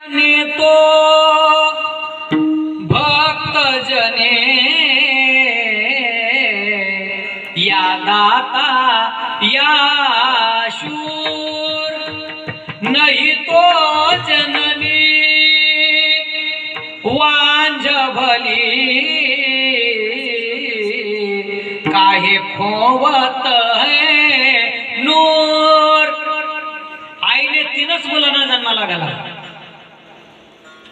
नेतो भक्त जने या दाता या शूर नहीं तो जननी वांझ भली काहे खोवत है नूर। आईने तीनच मुलांना जन्माला घाला,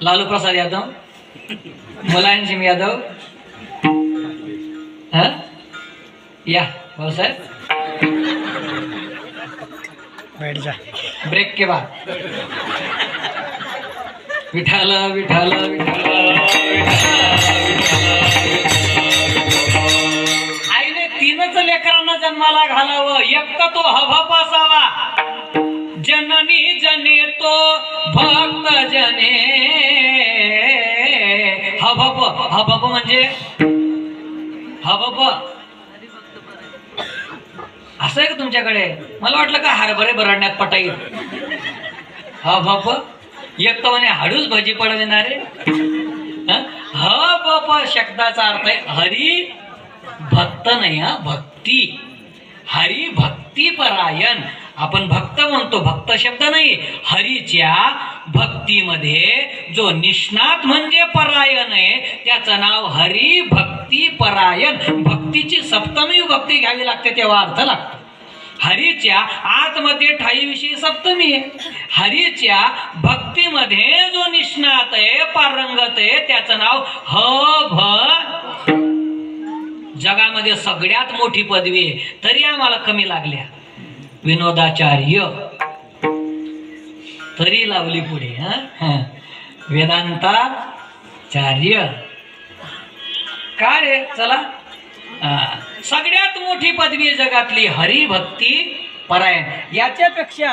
लालू प्रसाद यादव, मुलायम सिंह यादव, या भाऊसाहेब बैठ जा ब्रेक के बाद विठाल विठाल आईने तीनच लेकरांना जन्माला घालावं, एक तर तो हभप असावा, जननी जने तो भक्त जने। हभप हभप म्हणजे हभप असं आहे का तुमच्याकडे? मला वाटलं का हरभरे बरडण्यात पटाई हभप एक तर म्हणे हाडूच भजी पडविणारे। हभप शब्दाचा अर्थ आहे हरी भक्त नाही, हा भक्ती, हरी भक्ती परायण। आपण भक्त म्हणतो, भक्त शब्द नाही, हरीच्या भक्तीमध्ये जो निष्णात म्हणजे परायण आहे त्याचं नाव हरी भक्ती परायण। भक्तीची सप्तमी भक्ती घ्यावी लागते तेव्हा अर्थ लागतो। हरीच्या आतमध्ये ठाईविषयी सप्तमी आहे, हरीच्या भक्तीमध्ये जो निष्णात आहे पारंगत आहे त्याचं नाव ह भ। जगामध्ये सगळ्यात मोठी पदवी आहे तरी आम्हाला कमी लागल्या, विनोदाचार्य तरी लावली पुढे, वेदांताचार्य काय चला सगळ्यात मोठी पदवी जगातली हरिभक्ती परायण। याच्यापेक्षा